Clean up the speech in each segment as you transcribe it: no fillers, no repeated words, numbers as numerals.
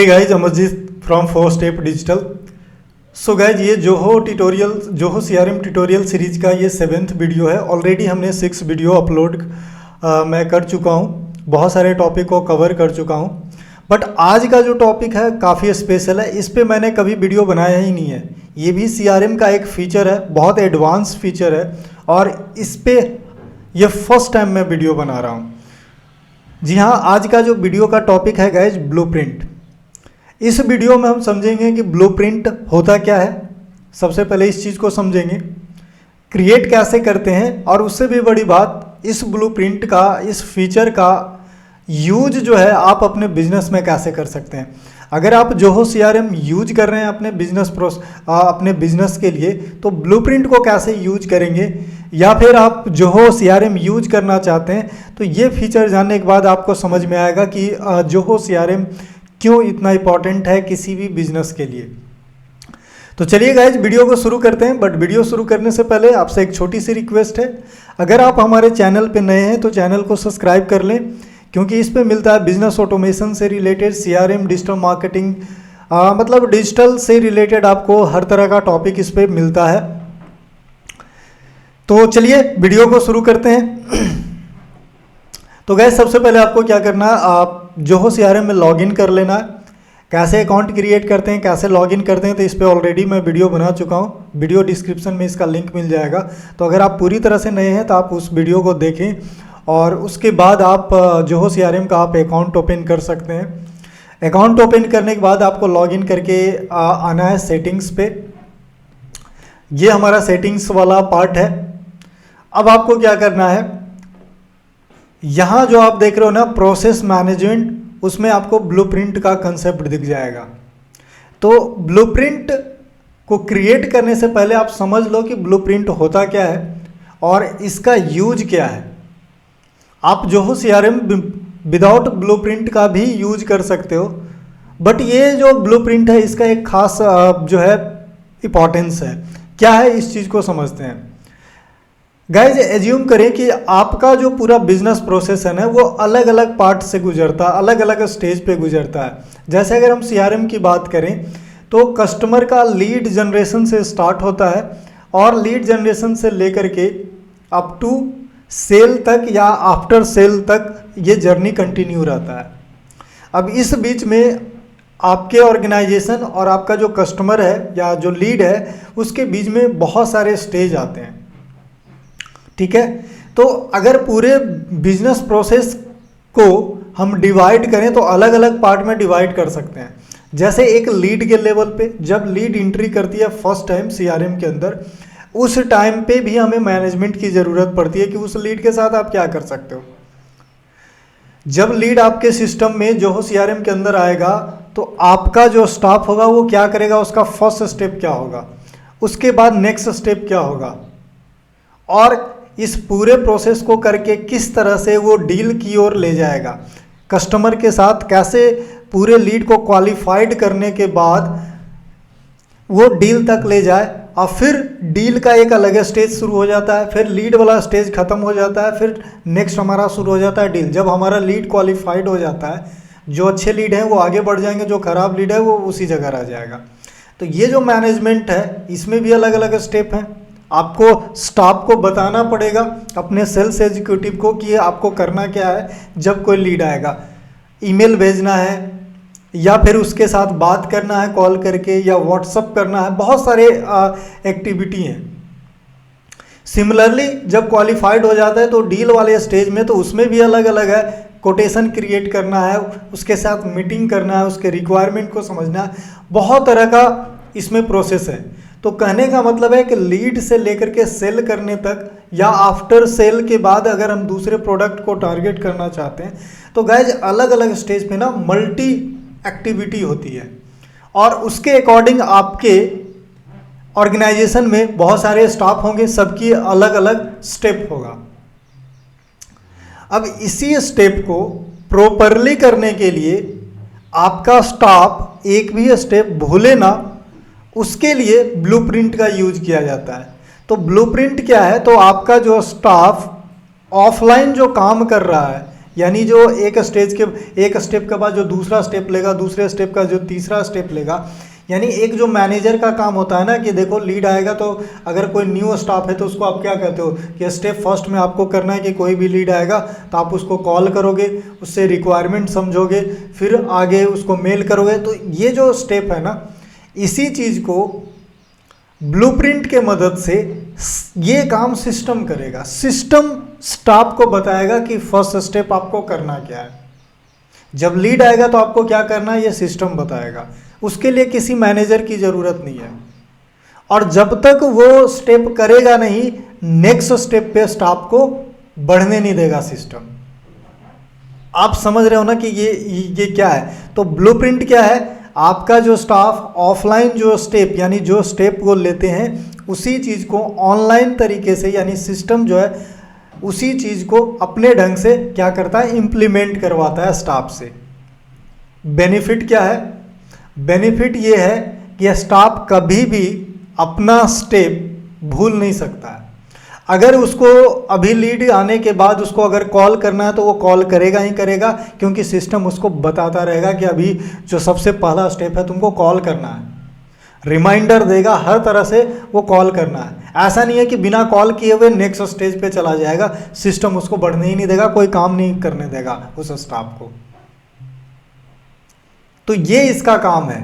Hey guys, Amarjeet from 4 step digital. So guys, ये Zoho CRM tutorial series का ये 7th video है। ऑलरेडी हमने 6 वीडियो अपलोड मैं कर चुका हूँ, बहुत सारे टॉपिक को कवर कर चुका हूँ। बट आज का जो टॉपिक है काफ़ी स्पेशल है, इस पे मैंने कभी वीडियो बनाया ही नहीं है। ये भी सीआरएम का एक फ़ीचर है, बहुत एडवांस फीचर है और इस पे ये फर्स्ट टाइम मैं वीडियो बना रहा हूँ। जी हाँ, आज का जो वीडियो का टॉपिक है गाइज ब्लूप्रिंट। इस वीडियो में हम समझेंगे कि ब्लूप्रिंट होता क्या है। सबसे पहले इस चीज़ को समझेंगे, क्रिएट कैसे करते हैं, और उससे भी बड़ी बात, इस ब्लूप्रिंट का, इस फीचर का यूज जो है आप अपने बिजनेस में कैसे कर सकते हैं। अगर आप जोहो सीआरएम यूज कर रहे हैं अपने बिजनेस के लिए, तो ब्लूप्रिंट को कैसे यूज करेंगे, या फिर आप जोहो सीआरएम यूज करना चाहते हैं तो ये फीचर जानने के बाद आपको समझ में आएगा कि जोहो सीआरएम क्यों इतना इम्पॉर्टेंट है किसी भी बिजनेस के लिए। तो चलिए गाइज, वीडियो को शुरू करते हैं। बट वीडियो शुरू करने से पहले आपसे एक छोटी सी रिक्वेस्ट है, अगर आप हमारे चैनल पे नए हैं तो चैनल को सब्सक्राइब कर लें, क्योंकि इस पे मिलता है बिजनेस ऑटोमेशन से रिलेटेड, सीआरएम, डिजिटल मार्केटिंग, मतलब डिजिटल से रिलेटेड आपको हर तरह का टॉपिक इस पे मिलता है। तो चलिए वीडियो को शुरू करते हैं। तो गाइस, सबसे पहले आपको क्या करना है, आप जोहो सीआरएम में लॉगिन कर लेना है। कैसे अकाउंट क्रिएट करते हैं, कैसे लॉगिन करते हैं, तो इस पे ऑलरेडी मैं वीडियो बना चुका हूँ। वीडियो डिस्क्रिप्शन में इसका लिंक मिल जाएगा। तो अगर आप पूरी तरह से नए हैं तो आप उस वीडियो को देखें और उसके बाद आप जोहो सीआरएम का आप अकाउंट ओपन कर सकते हैं। अकाउंट ओपन करने के बाद आपको लॉगिन करके आना है सेटिंग्स पे। ये हमारा सेटिंग्स वाला पार्ट है। अब आपको क्या करना है, यहाँ जो आप देख रहे हो ना प्रोसेस मैनेजमेंट, उसमें आपको ब्लूप्रिंट का कंसेप्ट दिख जाएगा। तो ब्लूप्रिंट को क्रिएट करने से पहले आप समझ लो कि ब्लूप्रिंट होता क्या है और इसका यूज क्या है। आप जोहो सीआरएम विदाउट ब्लूप्रिंट का भी यूज कर सकते हो, बट ये जो ब्लूप्रिंट है इसका एक खास जो है इम्पॉर्टेंस है। क्या है, इस चीज़ को समझते हैं। गाइज, एज्यूम करें कि आपका जो पूरा बिजनेस प्रोसेस है ना, वो अलग अलग पार्ट से गुजरता है, अलग अलग स्टेज पे गुजरता है। जैसे अगर हम सीआरएम की बात करें तो कस्टमर का लीड जनरेशन से स्टार्ट होता है और लीड जनरेशन से लेकर के अप टू सेल तक या आफ्टर सेल तक ये जर्नी कंटिन्यू रहता है। अब इस बीच में आपके ऑर्गेनाइजेशन और आपका जो कस्टमर है या जो लीड है, उसके बीच में बहुत सारे स्टेज आते हैं। ठीक है, तो अगर पूरे बिजनेस प्रोसेस को हम डिवाइड करें तो अलग अलग पार्ट में डिवाइड कर सकते हैं। जैसे एक लीड के लेवल पे, जब लीड एंट्री करती है फर्स्ट टाइम सीआरएम के अंदर, उस टाइम पे भी हमें मैनेजमेंट की ज़रूरत पड़ती है कि उस लीड के साथ आप क्या कर सकते हो। जब लीड आपके सिस्टम में जोहो सीआरएम के अंदर आएगा तो आपका जो स्टाफ होगा वो क्या करेगा, उसका फर्स्ट स्टेप क्या होगा, उसके बाद नेक्स्ट स्टेप क्या होगा, और इस पूरे प्रोसेस को करके किस तरह से वो डील की ओर ले जाएगा, कस्टमर के साथ कैसे पूरे लीड को क्वालिफाइड करने के बाद वो डील तक ले जाए। और फिर डील का एक अलग स्टेज शुरू हो जाता है, फिर लीड वाला स्टेज खत्म हो जाता है, फिर नेक्स्ट हमारा शुरू हो जाता है डील। जब हमारा लीड क्वालिफाइड हो जाता है, जो अच्छे लीड हैं वो आगे बढ़ जाएंगे, जो खराब लीड है वो उसी जगह रह जाएगा। तो ये जो मैनेजमेंट है इसमें भी अलग अलग स्टेप हैं। आपको स्टाफ को बताना पड़ेगा, अपने सेल्स एग्जीक्यूटिव को, कि आपको करना क्या है। जब कोई लीड आएगा, ईमेल भेजना है या फिर उसके साथ बात करना है कॉल करके, या व्हाट्सअप करना है, बहुत सारे एक्टिविटी हैं। सिमिलरली जब क्वालिफाइड हो जाता है तो डील वाले स्टेज में, तो उसमें भी अलग अलग है। कोटेशन क्रिएट करना है, उसके साथ मीटिंग करना है, उसके रिक्वायरमेंट को समझना है, बहुत तरह का इसमें प्रोसेस है। तो कहने का मतलब है कि लीड से लेकर के सेल करने तक या आफ्टर सेल के बाद अगर हम दूसरे प्रोडक्ट को टारगेट करना चाहते हैं, तो गाइज अलग अलग स्टेज पे ना मल्टी एक्टिविटी होती है, और उसके अकॉर्डिंग आपके ऑर्गेनाइजेशन में बहुत सारे स्टाफ होंगे, सबकी अलग अलग स्टेप होगा। अब इसी स्टेप को प्रॉपरली करने के लिए आपका स्टाफ एक भी स्टेप भूले ना, उसके लिए ब्लूप्रिंट का यूज किया जाता है। तो ब्लूप्रिंट क्या है, तो आपका जो स्टाफ ऑफलाइन जो काम कर रहा है यानी जो एक स्टेप के बाद जो दूसरा स्टेप लेगा, दूसरे स्टेप का जो तीसरा स्टेप लेगा, यानी एक जो मैनेजर का काम होता है ना कि देखो लीड आएगा तो अगर कोई न्यू स्टाफ है तो उसको आप क्या कहते हो कि स्टेप फर्स्ट में आपको करना है कि कोई भी लीड आएगा तो आप उसको कॉल करोगे, उससे रिक्वायरमेंट समझोगे, फिर आगे उसको मेल करोगे। तो ये जो स्टेप है ना, इसी चीज़ को ब्लूप्रिंट के मदद से ये काम सिस्टम करेगा। सिस्टम स्टाफ को बताएगा कि फर्स्ट स्टेप आपको करना क्या है। जब लीड आएगा तो आपको क्या करना है ये सिस्टम बताएगा, उसके लिए किसी मैनेजर की ज़रूरत नहीं है। और जब तक वो स्टेप करेगा नहीं, नेक्स्ट स्टेप पे स्टाफ को बढ़ने नहीं देगा सिस्टम। आप समझ रहे हो ना कि ये क्या है। तो ब्लूप्रिंट क्या है, आपका जो स्टाफ ऑफलाइन जो स्टेप यानी जो स्टेप वो लेते हैं उसी चीज़ को ऑनलाइन तरीके से यानी सिस्टम जो है उसी चीज़ को अपने ढंग से क्या करता है, इम्प्लीमेंट करवाता है स्टाफ से। बेनिफिट क्या है, बेनिफिट ये है कि स्टाफ कभी भी अपना स्टेप भूल नहीं सकता है। अगर उसको अभी लीड आने के बाद उसको अगर कॉल करना है तो वो कॉल करेगा ही करेगा, क्योंकि सिस्टम उसको बताता रहेगा कि अभी जो सबसे पहला स्टेप है तुमको कॉल करना है, रिमाइंडर देगा, हर तरह से वो कॉल करना है। ऐसा नहीं है कि बिना कॉल किए हुए नेक्स्ट स्टेज पे चला जाएगा, सिस्टम उसको बढ़ने ही नहीं देगा, कोई काम नहीं करने देगा उस स्टाफ को। तो ये इसका काम है।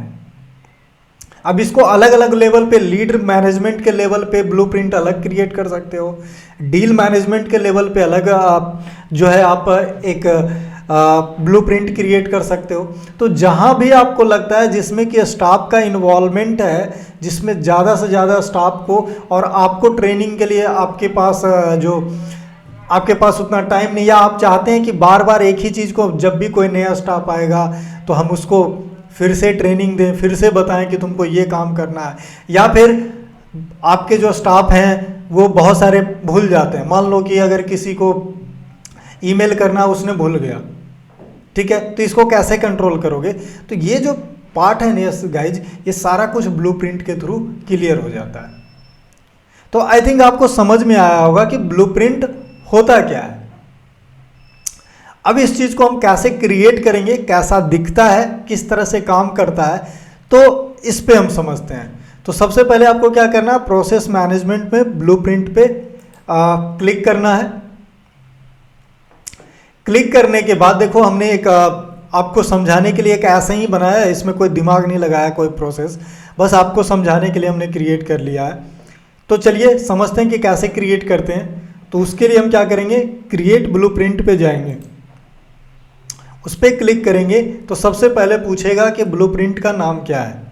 अब इसको अलग अलग लेवल पे, लीड मैनेजमेंट के लेवल पे ब्लूप्रिंट अलग क्रिएट कर सकते हो, डील मैनेजमेंट के लेवल पे अलग जो है आप एक ब्लूप्रिंट क्रिएट कर सकते हो। तो जहां भी आपको लगता है जिसमें कि स्टाफ का इन्वॉल्वमेंट है, जिसमें ज़्यादा से ज़्यादा स्टाफ को, और आपको ट्रेनिंग के लिए आपके पास उतना टाइम नहीं, या आप चाहते हैं कि बार बार एक ही चीज़ को, जब भी कोई नया स्टाफ आएगा तो हम उसको फिर से ट्रेनिंग दें, फिर से बताएं कि तुमको ये काम करना है, या फिर आपके जो स्टाफ हैं वो बहुत सारे भूल जाते हैं। मान लो कि अगर किसी को ईमेल करना उसने भूल गया, ठीक है, तो इसको कैसे कंट्रोल करोगे। तो ये जो पार्ट है ना गाइज, ये सारा कुछ ब्लूप्रिंट के थ्रू क्लियर हो जाता है। तो आई थिंक आपको समझ में आया होगा कि ब्लूप्रिंट होता क्या है। अब इस चीज को हम कैसे क्रिएट करेंगे, कैसा दिखता है, किस तरह से काम करता है, तो इस पे हम समझते हैं। तो सबसे पहले आपको क्या करना है, प्रोसेस मैनेजमेंट में ब्लूप्रिंट पे क्लिक करना है। क्लिक करने के बाद देखो हमने एक आपको समझाने के लिए एक ऐसा ही बनाया है, इसमें कोई दिमाग नहीं लगाया, कोई प्रोसेस, बस आपको समझाने के लिए हमने क्रिएट कर लिया है। तो चलिए समझते हैं कि कैसे क्रिएट करते हैं। तो उसके लिए हम क्या करेंगे, क्रिएट ब्लूप्रिंट पे जाएंगे, उस पर क्लिक करेंगे तो सबसे पहले पूछेगा कि ब्लूप्रिंट का नाम क्या है।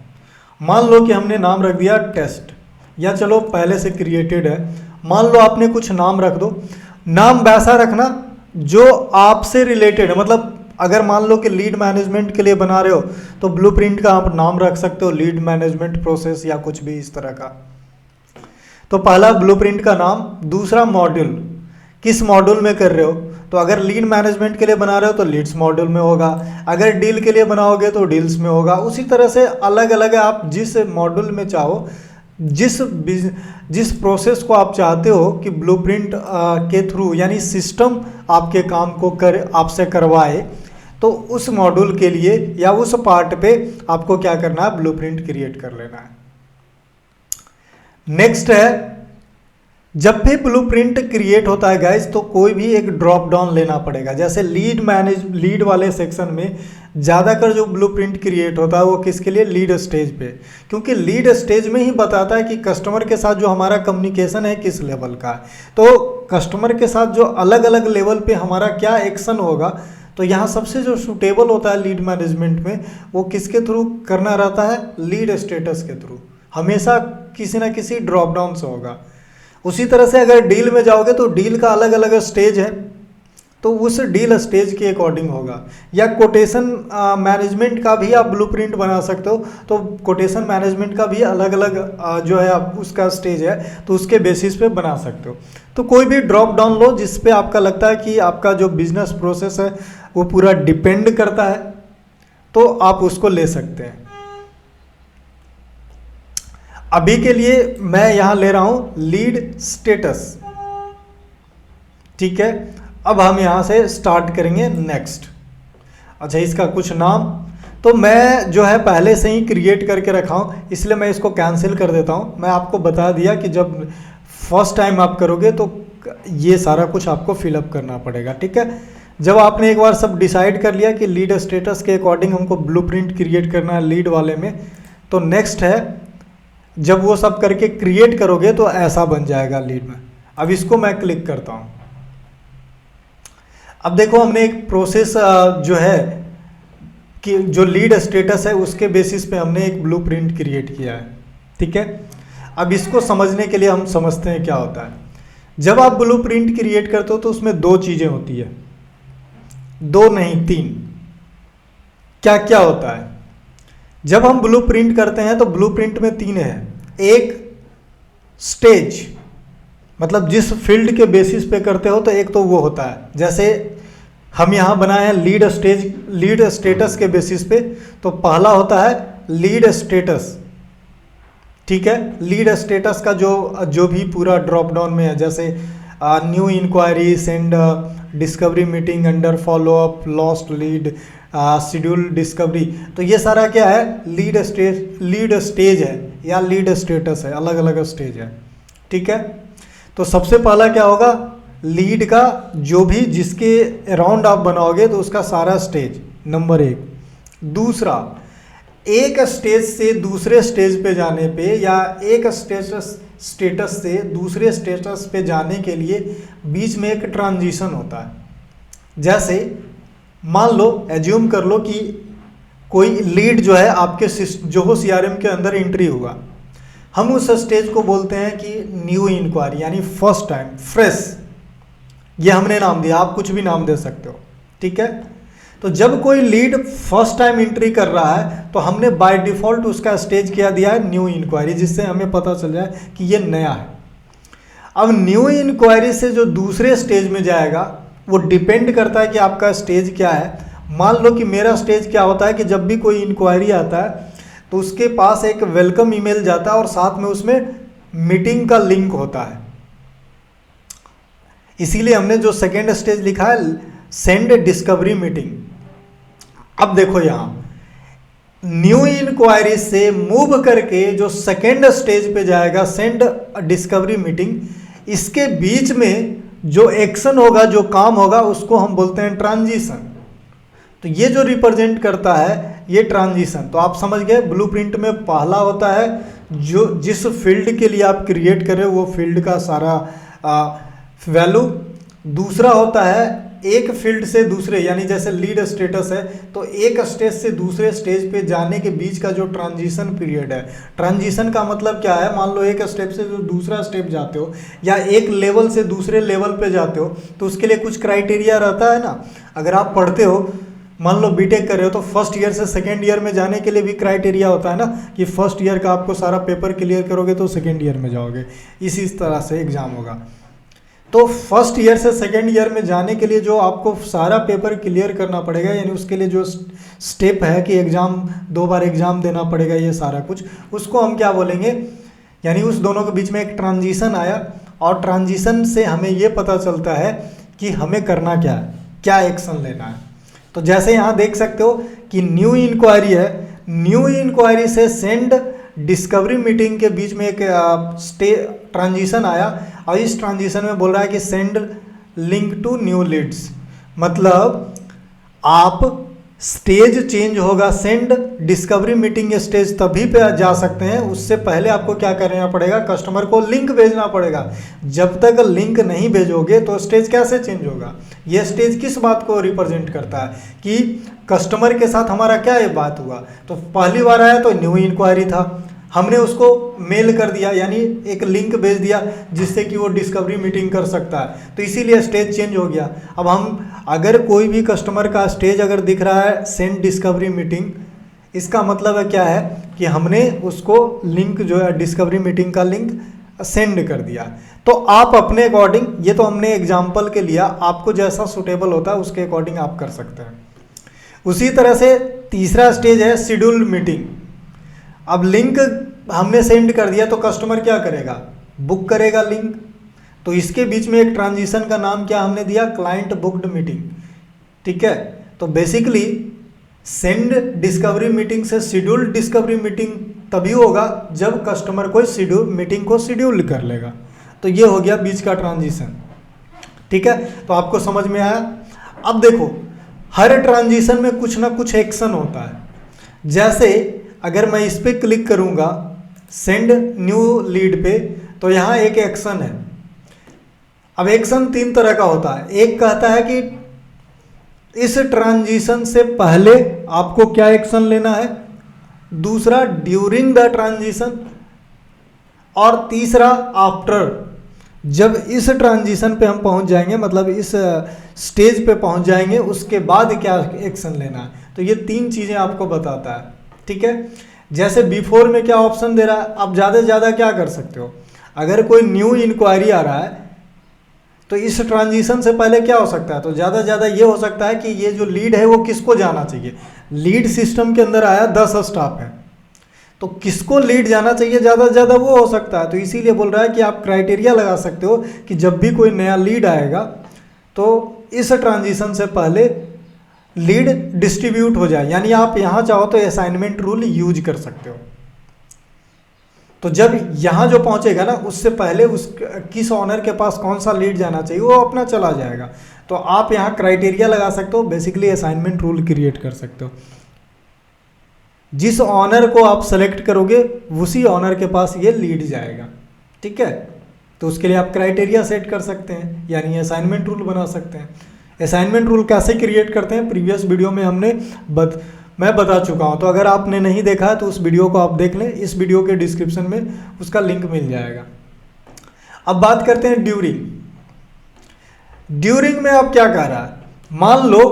मान लो कि हमने नाम रख दिया टेस्ट, या चलो पहले से क्रिएटेड है, मान लो आपने कुछ नाम रख दो। नाम वैसा रखना जो आपसे रिलेटेड है, मतलब अगर मान लो कि लीड मैनेजमेंट के लिए बना रहे हो तो ब्लूप्रिंट का आप नाम रख सकते हो, लीड मैनेजमेंट प्रोसेस या कुछ भी इस तरह का। तो पहला ब्लूप्रिंट का नाम। दूसरा मॉड्यूल, किस मॉड्यूल में कर रहे हो, तो अगर लीड मैनेजमेंट के लिए बना रहे हो तो लीड्स मॉड्यूल में होगा, अगर डील के लिए बनाओगे तो डील्स में होगा। उसी तरह से अलग अलग आप जिस मॉड्यूल में चाहो, जिस प्रोसेस को आप चाहते हो कि ब्लूप्रिंट के थ्रू यानी सिस्टम आपके काम को आपसे करवाए, तो उस मॉड्यूल के लिए या उस पार्ट पे आपको क्या करना है, ब्लूप्रिंट क्रिएट कर लेना है। नेक्स्ट है, जब भी ब्लूप्रिंट क्रिएट होता है गाइस तो कोई भी एक ड्रॉप डाउन लेना पड़ेगा। जैसे लीड वाले सेक्शन में ज़्यादातर जो ब्लूप्रिंट क्रिएट होता है वो किसके लिए, लीड स्टेज पे, क्योंकि लीड स्टेज में ही बताता है कि कस्टमर के साथ जो हमारा कम्युनिकेशन है किस लेवल का है। तो कस्टमर के साथ जो अलग अलग लेवल पे हमारा क्या एक्शन होगा, तो यहाँ सबसे जो सूटेबल होता है लीड मैनेजमेंट में वो किसके थ्रू करना रहता है, लीड स्टेटस के थ्रू, हमेशा किसी ना किसी ड्रॉप डाउन से होगा। उसी तरह से अगर डील में जाओगे तो डील का अलग अलग स्टेज है, तो उस डील स्टेज के अकॉर्डिंग होगा। या कोटेशन मैनेजमेंट का भी आप ब्लूप्रिंट बना सकते हो, तो कोटेशन मैनेजमेंट का भी अलग अलग जो है आप उसका स्टेज है, तो उसके बेसिस पे बना सकते हो। तो कोई भी ड्रॉप डाउन लो जिस पे आपका लगता है कि आपका जो बिजनेस प्रोसेस है वो पूरा डिपेंड करता है, तो आप उसको ले सकते हैं। अभी के लिए मैं यहां ले रहा हूं लीड स्टेटस, ठीक है। अब हम यहाँ से स्टार्ट करेंगे नेक्स्ट। अच्छा, इसका कुछ नाम तो मैं जो है पहले से ही क्रिएट करके रखा हूँ, इसलिए मैं इसको कैंसिल कर देता हूँ। मैं आपको बता दिया कि जब फर्स्ट टाइम आप करोगे तो ये सारा कुछ आपको फिलअप करना पड़ेगा, ठीक है। जब आपने एक बार सब डिसाइड कर लिया कि लीड स्टेटस के अकॉर्डिंग हमको ब्लूप्रिंट क्रिएट करना है लीड वाले में, तो नेक्स्ट है जब वो सब करके क्रिएट करोगे तो ऐसा बन जाएगा लीड में। अब इसको मैं क्लिक करता हूँ। अब देखो हमने एक प्रोसेस जो है कि जो लीड स्टेटस है उसके बेसिस पे हमने एक ब्लूप्रिंट क्रिएट किया है, ठीक है। अब इसको समझने के लिए हम समझते हैं क्या होता है। जब आप ब्लूप्रिंट क्रिएट करते हो तो उसमें दो चीज़ें होती है, दो नहीं तीन। क्या क्या होता है? जब हम ब्लूप्रिंट करते हैं तो ब्लूप्रिंट में तीन है। एक स्टेज, मतलब जिस फील्ड के बेसिस पे करते हो तो एक तो वो होता है, जैसे हम यहाँ बनाए हैं लीड स्टेटस के बेसिस पे, तो पहला होता है लीड स्टेटस, ठीक है। लीड स्टेटस का जो भी पूरा ड्रॉप डाउन में है, जैसे new inquiry, send discovery meeting, under follow up, lost lead, schedule discovery, तो ये सारा क्या है? लीड स्टेज है या लीड स्टेटस है, अलग अलग स्टेज है, ठीक है। तो सबसे पहला क्या होगा? लीड का जो भी जिसके अराउंड आप बनाओगे तो उसका सारा स्टेज, नंबर एक। दूसरा, एक स्टेज से दूसरे स्टेज पे जाने पे या एक स्टेटस से दूसरे स्टेटस पे जाने के लिए बीच में एक ट्रांजिशन होता है। जैसे मान लो, एज्यूम कर लो कि कोई लीड जो है आपके जोहो सीआरएम के अंदर एंट्री हुआ, हम उस स्टेज को बोलते हैं कि न्यू इंक्वायरी, यानी फर्स्ट टाइम, फ्रेश, ये हमने नाम दिया, आप कुछ भी नाम दे सकते हो, ठीक है। तो जब कोई लीड फर्स्ट टाइम एंट्री कर रहा है तो हमने बाय डिफॉल्ट उसका स्टेज क्या दिया है? न्यू इंक्वायरी, जिससे हमें पता चल जाए कि ये नया है। अब न्यू इंक्वायरी से जो दूसरे स्टेज में जाएगा वो डिपेंड करता है कि आपका स्टेज क्या है। मान लो कि मेरा स्टेज क्या होता है कि जब भी कोई इंक्वायरी आता है तो उसके पास एक वेलकम ईमेल जाता है और साथ में उसमें मीटिंग का लिंक होता है। इसीलिए हमने जो सेकेंड स्टेज लिखा है, सेंड डिस्कवरी मीटिंग। अब देखो यहां न्यू इंक्वायरी से मूव करके जो सेकेंड स्टेज पे जाएगा, सेंड डिस्कवरी मीटिंग, इसके बीच में जो एक्शन होगा, जो काम होगा, उसको हम बोलते हैं ट्रांजिशन। तो ये जो रिप्रेजेंट करता है ये ट्रांजिशन। तो आप समझ गए, ब्लूप्रिंट में पहला होता है जो जिस फील्ड के लिए आप क्रिएट कर रहे हो वो फील्ड का सारा वैल्यू। दूसरा होता है एक फील्ड से दूसरे, यानी जैसे लीड स्टेटस है तो एक स्टेज से दूसरे स्टेज पे जाने के बीच का जो ट्रांजिशन पीरियड है। ट्रांजिशन का मतलब क्या है? मान लो एक स्टेप से जो दूसरा स्टेप जाते हो या एक लेवल से दूसरे लेवल पे जाते हो तो उसके लिए कुछ क्राइटेरिया रहता है ना। अगर आप पढ़ते हो, मान लो बीटेक कर रहे हो तो फर्स्ट ईयर से सेकेंड ईयर में जाने के लिए भी क्राइटेरिया होता है ना, कि फर्स्ट ईयर का आपको सारा पेपर क्लियर करोगे तो सेकेंड ईयर में जाओगे, इसी तरह से एग्जाम होगा। तो फर्स्ट ईयर से सेकेंड ईयर में जाने के लिए जो आपको सारा पेपर क्लियर करना पड़ेगा, यानी उसके लिए जो स्टेप है कि एग्ज़ाम 2 बार एग्ज़ाम देना पड़ेगा, ये सारा कुछ, उसको हम क्या बोलेंगे? यानी उस दोनों के बीच में एक ट्रांजिशन आया और ट्रांजिशन से हमें ये पता चलता है कि हमें करना क्या है, क्या एक्शन लेना है। तो जैसे यहाँ देख सकते हो कि न्यू इंक्वायरी है, न्यू इंक्वायरी से सेंड डिस्कवरी मीटिंग के बीच में एक ट्रांजिशन आया और इस ट्रांजिशन में बोल रहा है कि send link to new leads. मतलब आप स्टेज चेंज होगा, सेंड डिस्कवरी मीटिंग स्टेज तभी पे जा सकते हैं, उससे पहले आपको क्या करना पड़ेगा? कस्टमर को लिंक भेजना पड़ेगा। जब तक लिंक नहीं भेजोगे तो स्टेज कैसे चेंज होगा? ये स्टेज किस बात को रिप्रेजेंट करता है कि कस्टमर के साथ हमारा क्या ये बात हुआ। तो पहली बार आया तो न्यू इंक्वायरी था, हमने उसको मेल कर दिया, यानी एक लिंक भेज दिया जिससे कि वो डिस्कवरी मीटिंग कर सकता है, तो इसीलिए स्टेज चेंज हो गया। अब हम अगर कोई भी कस्टमर का स्टेज अगर दिख रहा है सेंड डिस्कवरी मीटिंग, इसका मतलब है क्या है कि हमने उसको लिंक जो है डिस्कवरी मीटिंग का लिंक सेंड कर दिया। तो आप अपने अकॉर्डिंग, ये तो हमने एग्जाम्पल के लिया, आपको जैसा सुटेबल होता है उसके अकॉर्डिंग आप कर सकते हैं। उसी तरह से तीसरा स्टेज है शेड्यूल मीटिंग। अब लिंक हमने सेंड कर दिया तो कस्टमर क्या करेगा? बुक करेगा लिंक। तो इसके बीच में एक ट्रांजिशन का नाम क्या हमने दिया, क्लाइंट बुक्ड मीटिंग। ठीक है, तो बेसिकली सेंड डिस्कवरी मीटिंग से शेड्यूल्ड डिस्कवरी मीटिंग तभी होगा जब कस्टमर कोई शेड्यूल मीटिंग को शेड्यूल कर लेगा। तो ये हो गया बीच का ट्रांजिशन। ठीक है, तो आपको समझ में आया। अब देखो, हर ट्रांजिशन में कुछ ना कुछ एक्शन होता है। जैसे अगर मैं इस पर क्लिक करूंगा सेंड न्यू लीड पे, तो यहाँ एक एक्शन है। अब एक्शन 3 तरह का होता है। एक कहता है कि इस ट्रांजिशन से पहले आपको क्या एक्शन लेना है, दूसरा ड्यूरिंग द ट्रांजिशन, और तीसरा आफ्टर। जब इस ट्रांजिशन पे हम पहुंच जाएंगे, मतलब इस स्टेज पे पहुंच जाएंगे, उसके बाद क्या एक्शन लेना है। तो ये 3 चीज़ें आपको बताता है। ठीक है, जैसे बिफोर में क्या ऑप्शन दे रहा है, आप ज़्यादा से ज़्यादा क्या कर सकते हो, अगर कोई न्यू इंक्वायरी आ रहा है तो इस ट्रांजिशन से पहले क्या हो सकता है, तो ज़्यादा से ज़्यादा ये हो सकता है कि ये जो लीड है वो किसको जाना चाहिए। लीड सिस्टम के अंदर आया 10 स्टाफ है, तो किसको लीड जाना चाहिए ज़्यादा से ज़्यादा वो हो सकता है। तो इसीलिए बोल रहा है कि आप क्राइटेरिया लगा सकते हो कि जब भी कोई नया लीड आएगा तो इस ट्रांजिशन से पहले लीड डिस्ट्रीब्यूट हो जाए, यानी आप यहाँ चाहो तो असाइनमेंट रूल यूज कर सकते हो। तो जब यहाँ जो पहुँचेगा ना, उससे पहले उस किस ऑनर के पास कौन सा लीड जाना चाहिए वो अपना चला जाएगा। तो आप यहाँ क्राइटेरिया लगा सकते हो, बेसिकली असाइनमेंट रूल क्रिएट कर सकते हो। जिस ऑनर को आप सेलेक्ट करोगे उसी ऑनर के पास ये लीड जाएगा। ठीक है, तो उसके लिए आप क्राइटेरिया सेट कर सकते हैं, यानी असाइनमेंट रूल बना सकते हैं। असाइनमेंट रूल कैसे क्रिएट करते हैं, प्रीवियस वीडियो में मैं बता चुका हूं। तो अगर आपने नहीं देखा है तो उस वीडियो को आप देख लें, इस वीडियो के डिस्क्रिप्शन में उसका लिंक मिल जाएगा। अब बात करते हैं ड्यूरिंग। ड्यूरिंग में आप क्या कह रहा है, मान लो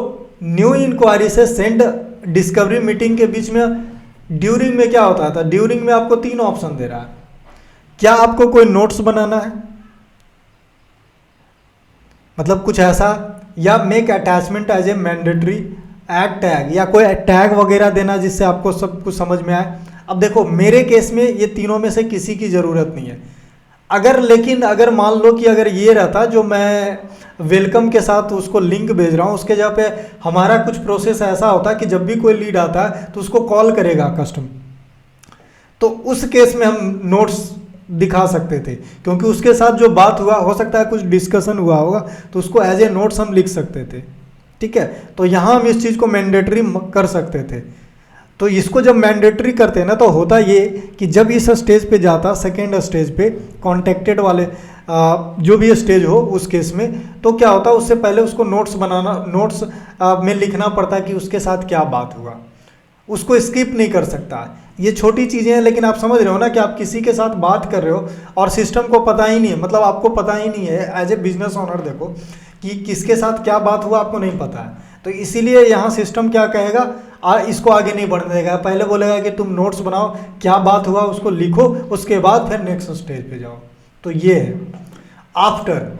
न्यू इंक्वायरी से सेंड डिस्कवरी मीटिंग के बीच में ड्यूरिंग में क्या होता था, ड्यूरिंग में आपको 3 ऑप्शन दे रहा है। क्या आपको कोई नोट्स बनाना है, मतलब कुछ ऐसा, या make attachment as a mandatory, add tag, या कोई टैग वगैरह देना जिससे आपको सब कुछ समझ में आए। अब देखो मेरे केस में ये तीनों में से किसी की ज़रूरत नहीं है। लेकिन अगर मान लो कि अगर ये रहता जो मैं वेलकम के साथ उसको लिंक भेज रहा हूँ, उसके जगह पे हमारा कुछ प्रोसेस ऐसा होता कि जब भी कोई लीड आता है तो उसको कॉल करेगा कस्टमर, तो उस केस में हम नोट्स दिखा सकते थे, क्योंकि उसके साथ जो बात हुआ हो सकता है कुछ डिस्कशन हुआ होगा, तो उसको एज ए नोट्स हम लिख सकते थे। ठीक है, तो यहाँ हम इस चीज़ को मैंडेटरी कर सकते थे। तो इसको जब मैंडेटरी करते हैं ना, तो होता ये कि जब इस स्टेज पे जाता, सेकेंड स्टेज पे कॉन्टेक्टेड वाले जो भी स्टेज हो उस केस में, तो क्या होता है उससे पहले उसको नोट्स बनाना, नोट्स में लिखना पड़ता है कि उसके साथ क्या बात हुआ, उसको स्किप नहीं कर सकता। ये छोटी चीज़ें हैं, लेकिन आप समझ रहे हो ना कि आप किसी के साथ बात कर रहे हो और सिस्टम को पता ही नहीं है, मतलब आपको पता ही नहीं है एज ए बिजनेस ओनर, देखो कि किसके साथ क्या बात हुआ आपको नहीं पता है। तो इसीलिए यहाँ सिस्टम क्या कहेगा, इसको आगे नहीं बढ़ने देगा, पहले बोलेगा कि तुम नोट्स बनाओ, क्या बात हुआ उसको लिखो, उसके बाद फिर नेक्स्ट स्टेज पे जाओ। तो ये है आफ्टर।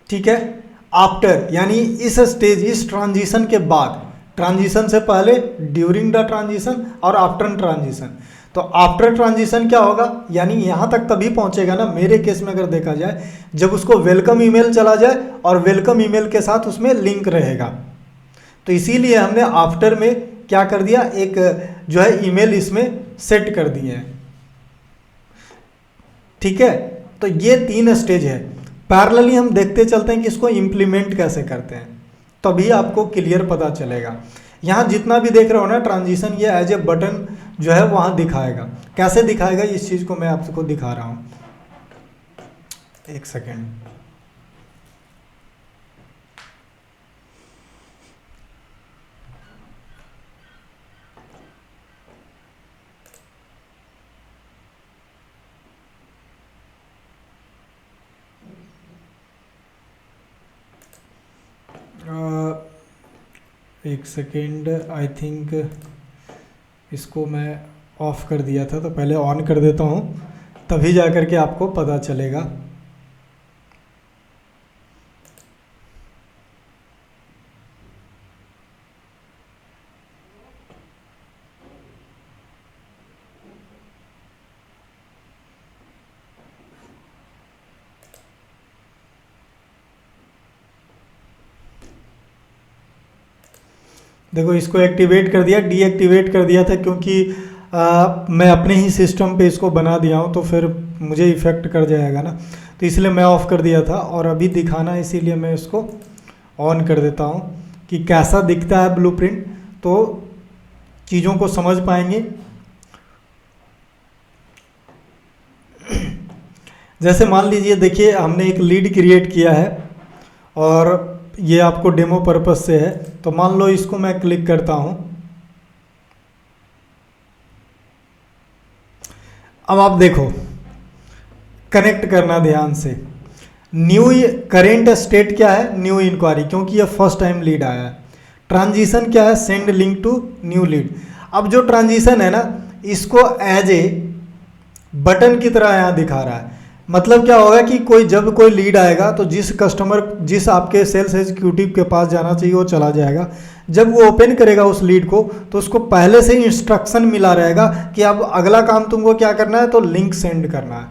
ठीक है, आफ्टर यानी इस स्टेज, इस ट्रांजिशन के बाद, ट्रांजिशन से पहले, ड्यूरिंग द ट्रांजिशन और आफ्टर ट्रांजिशन। तो आफ्टर ट्रांजिशन क्या होगा, यानी यहाँ तक तभी पहुँचेगा ना, मेरे केस में अगर देखा जाए, जब उसको वेलकम ईमेल चला जाए और वेलकम ईमेल के साथ उसमें लिंक रहेगा। तो इसीलिए हमने आफ्टर में क्या कर दिया, एक जो है ईमेल इसमें सेट कर दिए हैं। ठीक है, तो ये 3 स्टेज है। पैरेलली हम देखते चलते हैं कि इसको इम्प्लीमेंट कैसे करते हैं, तभी आपको क्लियर पता चलेगा। यहाँ जितना भी देख रहे हो ना ट्रांजिशन, ये एज ए बटन जो है वहाँ दिखाएगा। कैसे दिखाएगा, इस चीज़ को मैं आपको दिखा रहा हूँ, एक सेकेंड। एक सेकेंड, आई थिंक इसको मैं ऑफ कर दिया था, तो पहले ऑन कर देता हूँ, तभी जा कर के आपको पता चलेगा। देखो इसको एक्टिवेट कर दिया, डीएक्टिवेट कर दिया था क्योंकि मैं अपने ही सिस्टम पे इसको बना दिया हूँ तो फिर मुझे इफ़ेक्ट कर जाएगा ना, तो इसलिए मैं ऑफ़ कर दिया था। और अभी दिखाना इसीलिए मैं इसको ऑन कर देता हूँ कि कैसा दिखता है ब्लूप्रिंट, तो चीज़ों को समझ पाएंगे। जैसे मान लीजिए, देखिए हमने एक लीड क्रिएट किया है और ये आपको डेमो पर्पस से है, तो मान लो इसको मैं क्लिक करता हूँ। अब आप देखो, कनेक्ट करना ध्यान से। न्यू करेंट स्टेट क्या है? न्यू इंक्वायरी, क्योंकि ये फर्स्ट टाइम लीड आया है। ट्रांजिशन क्या है? Send link to new lead. अब जो ट्रांजिशन है ना, इसको एज ए बटन की तरह यहाँ दिखा रहा है। मतलब क्या होगा कि जब कोई लीड आएगा तो जिस आपके सेल्स एग्जीक्यूटिव के पास जाना चाहिए वो चला जाएगा। जब वो ओपन करेगा उस लीड को तो उसको पहले से ही इंस्ट्रक्शन मिला रहेगा कि अब अगला काम तुमको क्या करना है, तो लिंक सेंड करना है।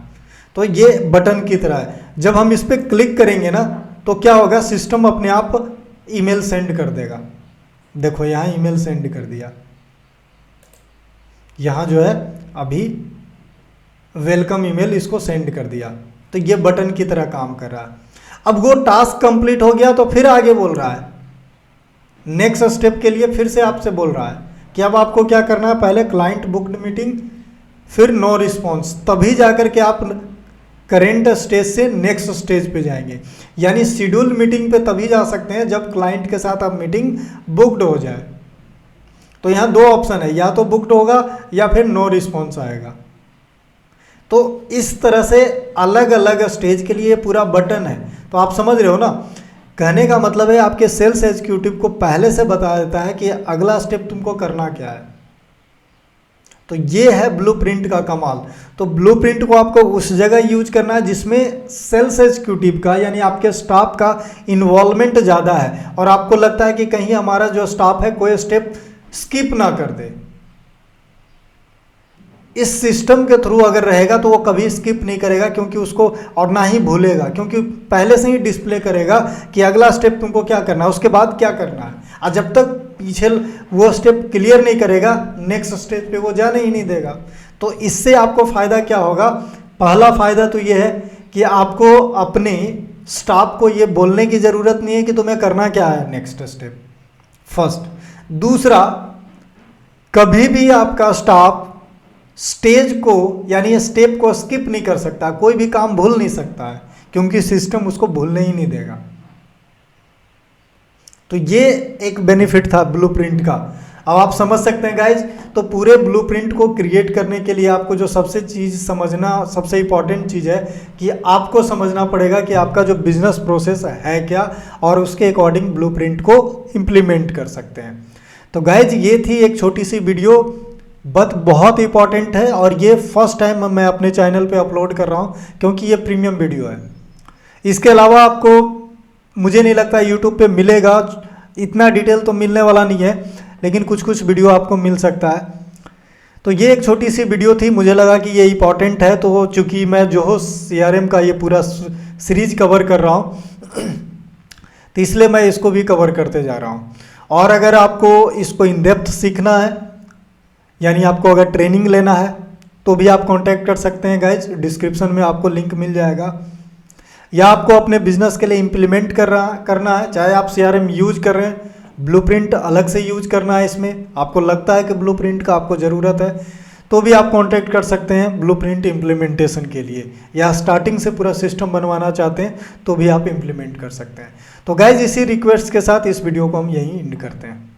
तो ये बटन की तरह है। जब हम इस पर क्लिक करेंगे ना तो क्या होगा, सिस्टम अपने आप ईमेल सेंड कर देगा। देखो यहाँ ईमेल सेंड कर दिया, यहाँ जो है अभी वेलकम ईमेल इसको सेंड कर दिया। तो ये बटन की तरह काम कर रहा है। अब वो टास्क कंप्लीट हो गया तो फिर आगे बोल रहा है, नेक्स्ट स्टेप के लिए फिर से आपसे बोल रहा है कि अब आपको क्या करना है, पहले क्लाइंट बुक्ड मीटिंग, फिर नो रिस्पॉन्स, तभी जाकर के आप करेंट स्टेज से नेक्स्ट स्टेज पे जाएंगे। यानी शेड्यूल मीटिंग पे तभी जा सकते हैं जब क्लाइंट के साथ आप मीटिंग बुक्ड हो जाए। तो यहाँ दो ऑप्शन है, या तो बुक्ड होगा या फिर नो रिस्पॉन्स आएगा। तो इस तरह से अलग अलग स्टेज के लिए पूरा बटन है। तो आप समझ रहे हो ना, कहने का मतलब है आपके सेल्स एग्जीक्यूटिव को पहले से बता देता है कि अगला स्टेप तुमको करना क्या है। तो ये है ब्लूप्रिंट का कमाल। तो ब्लूप्रिंट को आपको उस जगह यूज करना है जिसमें सेल्स एग्जीक्यूटिव का यानी आपके स्टाफ का इन्वॉल्वमेंट ज़्यादा है और आपको लगता है कि कहीं हमारा जो स्टाफ है कोई स्टेप स्किप ना कर दे। इस सिस्टम के थ्रू अगर रहेगा तो वो कभी स्किप नहीं करेगा, क्योंकि उसको और ना ही भूलेगा, क्योंकि पहले से ही डिस्प्ले करेगा कि अगला स्टेप तुमको क्या करना है, उसके बाद क्या करना है। और जब तक पीछे वो स्टेप क्लियर नहीं करेगा नेक्स्ट स्टेप पे वो जाने ही नहीं देगा। तो इससे आपको फ़ायदा क्या होगा? पहला फ़ायदा तो ये है कि आपको अपने स्टाफ को ये बोलने की ज़रूरत नहीं है कि तुम्हें करना क्या है नेक्स्ट स्टेप, फर्स्ट। दूसरा, कभी भी आपका स्टाफ स्टेज को यानी स्टेप को स्किप नहीं कर सकता, कोई भी काम भूल नहीं सकता है, क्योंकि सिस्टम उसको भूलने ही नहीं देगा। तो ये एक बेनिफिट था ब्लूप्रिंट का। अब आप समझ सकते हैं गाइज। तो पूरे ब्लूप्रिंट को क्रिएट करने के लिए आपको जो सबसे इंपॉर्टेंट चीज़ है कि आपको समझना पड़ेगा कि आपका जो बिजनेस प्रोसेस है क्या, और उसके अकॉर्डिंग ब्लूप्रिंट को इम्प्लीमेंट कर सकते हैं। तो गाइज ये थी एक छोटी सी वीडियो, बहुत इंपॉर्टेंट है और ये फर्स्ट टाइम मैं अपने चैनल पे अपलोड कर रहा हूँ क्योंकि ये प्रीमियम वीडियो है। इसके अलावा आपको मुझे नहीं लगता यूट्यूब पे मिलेगा, इतना डिटेल तो मिलने वाला नहीं है, लेकिन कुछ वीडियो आपको मिल सकता है। तो ये एक छोटी सी वीडियो थी, मुझे लगा कि ये इंपॉर्टेंट है। तो चूँकि मैं जोहोस CRM का ये पूरा सीरीज कवर कर रहा हूँ तो इसलिए मैं इसको भी कवर करते जा रहा हूँ। और अगर आपको इसको इन डेप्थ सीखना है यानी आपको अगर ट्रेनिंग लेना है तो भी आप कांटेक्ट कर सकते हैं गाइज, डिस्क्रिप्शन में आपको लिंक मिल जाएगा। या आपको अपने बिजनेस के लिए इम्प्लीमेंट करना है, चाहे आप CRM यूज कर रहे हैं, ब्लूप्रिंट अलग से यूज करना है, इसमें आपको लगता है कि ब्लूप्रिंट का आपको ज़रूरत है, तो भी आप कांटेक्ट कर सकते हैं ब्लूप्रिंट इम्प्लीमेंटेशन के लिए। या स्टार्टिंग से पूरा सिस्टम बनवाना चाहते हैं तो भी आप इम्प्लीमेंट कर सकते हैं। तो गाइज इसी रिक्वेस्ट के साथ इस वीडियो को हम यहीं एंड करते हैं।